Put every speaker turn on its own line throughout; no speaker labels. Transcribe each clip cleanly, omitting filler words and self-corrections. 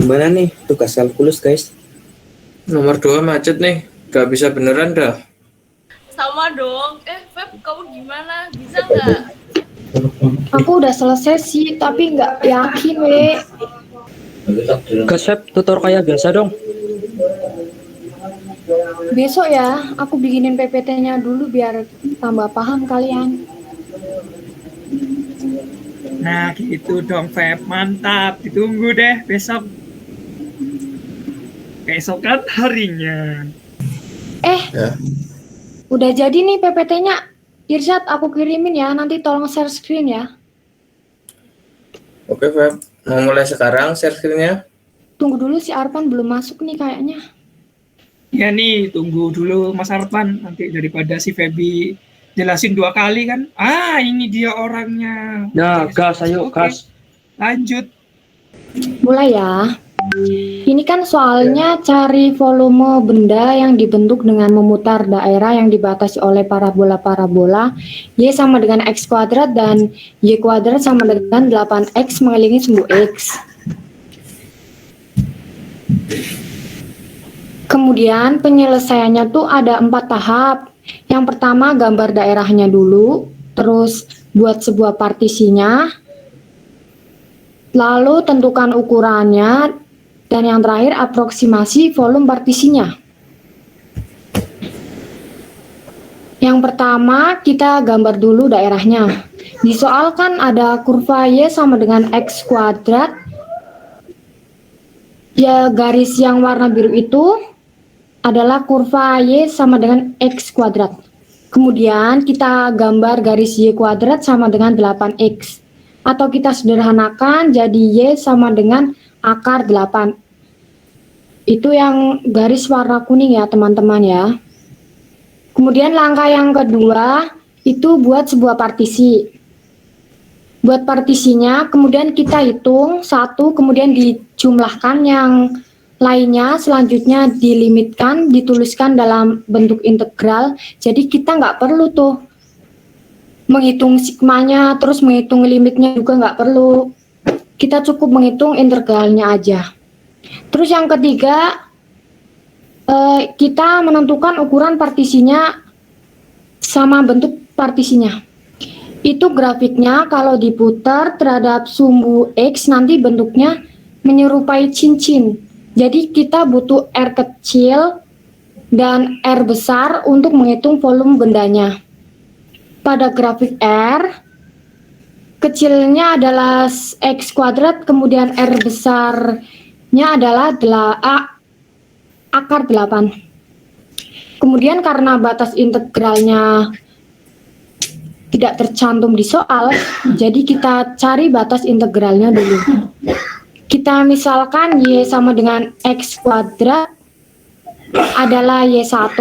Gimana nih tugas kalkulus, guys?
Nomor 2 macet nih, gak bisa beneran dah.
Sama dong. Feb, kamu gimana? Bisa nggak?
Aku udah selesai sih, tapi nggak yakin, we.
Gas Feb, tutor kayak biasa dong.
Besok ya, aku bikinin PPT-nya dulu biar tambah paham kalian.
Nah gitu dong Feb, mantap. Ditunggu deh besok. Keesokan harinya.
Ya.
Udah jadi nih PPT-nya. Irsyad, aku kirimin ya, nanti tolong share screen ya.
Oke Feb, mau mulai sekarang share screen-nya?
Tunggu dulu, si Arpan belum masuk nih kayaknya.
Ya nih, tunggu dulu Mas Arpan. Nanti daripada si Feby jelasin 2 kali kan. Ini dia orangnya.
Nah, gas, ayo
Oke,
gas.
lanjut.
Mulai ya. Ini kan soalnya cari volume benda yang dibentuk dengan memutar daerah yang dibatasi oleh parabola-parabola Y sama dengan X kuadrat dan Y kuadrat sama dengan 8X mengelilingi sumbu X. Kemudian penyelesaiannya tuh ada 4 tahap. Yang pertama gambar daerahnya dulu, terus buat sebuah partisinya, lalu tentukan ukurannya, dan yang terakhir aproksimasi volume partisinya. Yang pertama kita gambar dulu daerahnya. Di soal kan ada kurva Y sama dengan X kuadrat. Ya, garis yang warna biru itu adalah kurva Y sama dengan X kuadrat. Kemudian kita gambar garis Y kuadrat sama dengan 8X. Atau kita sederhanakan jadi Y sama dengan akar 8. Itu yang garis warna kuning ya teman-teman ya. Kemudian langkah yang kedua itu buat sebuah partisi. Buat partisinya kemudian kita hitung 1, kemudian dijumlahkan yang lainnya, selanjutnya dilimitkan, dituliskan dalam bentuk integral. Jadi kita nggak perlu tuh menghitung sigmanya, terus menghitung limitnya juga nggak perlu. Kita cukup menghitung integralnya aja. Terus yang ketiga, kita menentukan ukuran partisinya sama bentuk partisinya. Itu grafiknya kalau diputar terhadap sumbu X nanti bentuknya menyerupai cincin. Jadi kita butuh R kecil dan R besar untuk menghitung volume bendanya. Pada grafik R, kecilnya adalah X kuadrat, kemudian R besarnya adalah akar 8. Kemudian karena batas integralnya tidak tercantum di soal, jadi kita cari batas integralnya dulu. Kita misalkan Y sama dengan X kuadrat adalah Y1,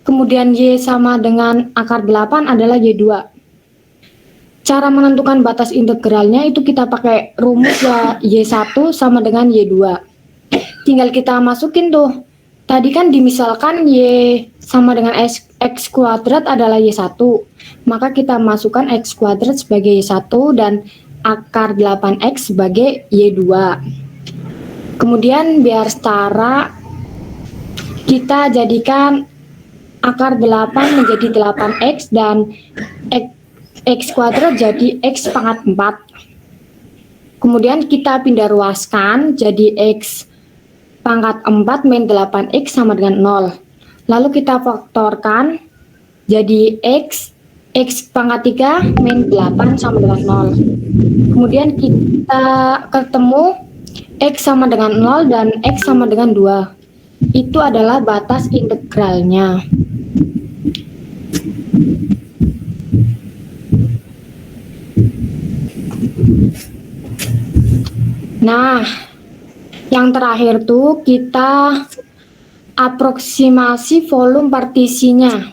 kemudian Y sama dengan akar 8 adalah Y2. Cara menentukan batas integralnya itu kita pakai rumus ya, Y1 sama dengan Y2. Tinggal kita masukin tuh. Tadi kan dimisalkan Y sama dengan X kuadrat adalah Y1. Maka kita masukkan X kuadrat sebagai Y1 dan akar 8X sebagai Y2. Kemudian biar setara, kita jadikan akar 8 menjadi 8X dan X kuadrat jadi X pangkat 4. Kemudian kita pindah ruaskan jadi X pangkat 4 min 8X sama dengan 0. Lalu kita faktorkan jadi X pangkat 3 min 8 sama dengan 0. Kemudian kita ketemu X sama dengan 0 dan X sama dengan 2. Itu adalah batas integralnya. Nah, yang terakhir tuh kita aproksimasi volume partisinya.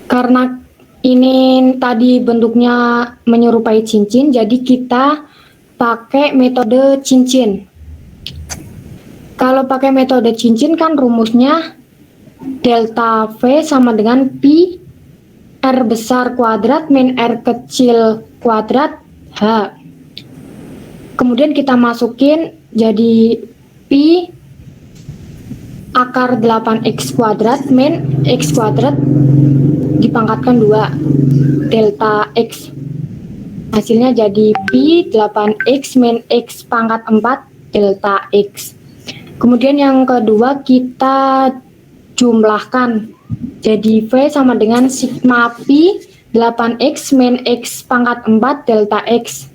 Karena ini tadi bentuknya menyerupai cincin, jadi kita pakai metode cincin. Kalau pakai metode cincin kan rumusnya delta V sama dengan pi R besar kuadrat min R kecil kuadrat H. Kemudian kita masukin jadi Pi akar 8X kuadrat min X kuadrat dipangkatkan 2 delta X. Hasilnya jadi Pi 8X min X pangkat 4 delta X. Kemudian yang kedua kita jumlahkan. Jadi V sama dengan sigma Pi 8X min X pangkat 4 delta X.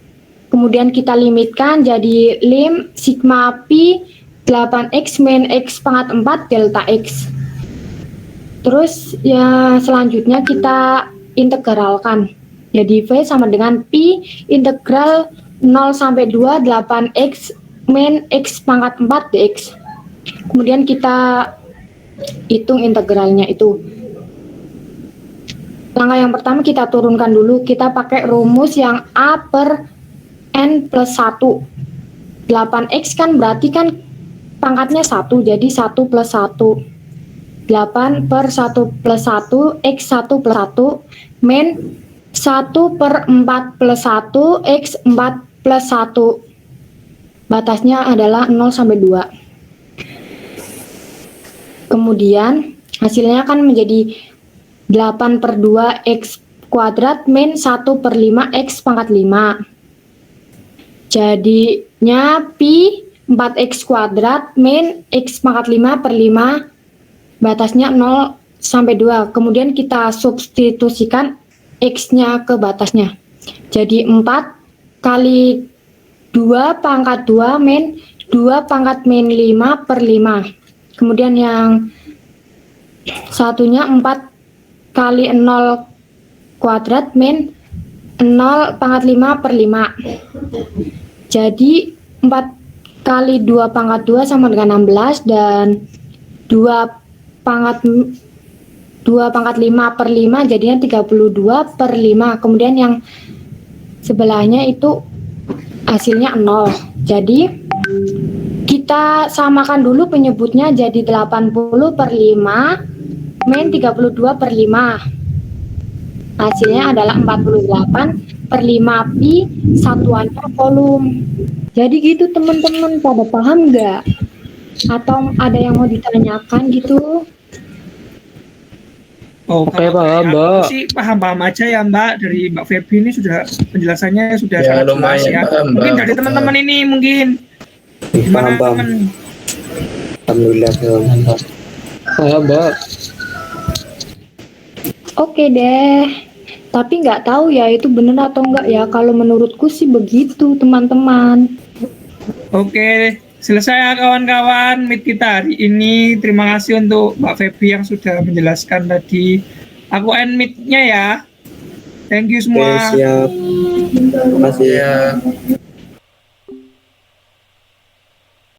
Kemudian kita limitkan jadi lim sigma Pi 8X min X pangkat 4 delta X. Terus ya selanjutnya kita integralkan. Jadi V sama dengan Pi integral 0 sampai 2 8X min X pangkat 4 dx. Kemudian kita hitung integralnya itu. Langkah yang pertama kita turunkan dulu. Kita pakai rumus yang A per N plus 1. 8X kan berarti kan pangkatnya 1, jadi 1 plus 1. 8 per 1 plus 1, X 1 plus 1, min 1 per 4 plus 1, X 4 plus 1. Batasnya adalah 0 sampai 2. Kemudian hasilnya kan menjadi 8 per 2 X kuadrat min 1 per 5 X pangkat 5. Jadinya Pi 4X kuadrat min X pangkat 5 per 5. Batasnya 0 sampai 2. Kemudian kita substitusikan X-nya ke batasnya. Jadi 4 kali 2 pangkat 2 min 2 pangkat min 5 per 5. Kemudian yang satunya 4 kali 0 kuadrat min 0 pangkat 5 per 5. Jadi 4 kali 2 pangkat 2 sama dengan 16 dan 2 pangkat 5 per 5 jadinya 32 per 5. Kemudian yang sebelahnya itu hasilnya 0. Jadi kita samakan dulu penyebutnya jadi 80 per 5 min 32 per 5. Hasilnya adalah 48 per 5 Pi satuannya volum. Jadi gitu teman-teman, pada paham nggak? Atau ada yang mau ditanyakan gitu?
Oh,
Oke,
kalau
paham,
kayak
Mbak.
aku sih paham-paham aja ya Mbak. Dari Mbak Feby ini sudah penjelasannya sudah
Ya,
sangat jelas
lumayan
ya.
paham, Mbak.
Mungkin dari teman-teman ini mungkin gimana
Paham,
teman?
Alhamdulillah.
Paham, Mbak.
Oke deh. Tapi nggak tahu ya itu benar atau enggak ya. Kalau menurutku sih begitu teman-teman.
Oke, selesai ya kawan-kawan meet kita hari ini. Terima kasih untuk Mbak Feby yang sudah menjelaskan tadi. Aku end meet-nya ya. Thank you
Oke,
semua.
siap. Terima kasih.
Ya.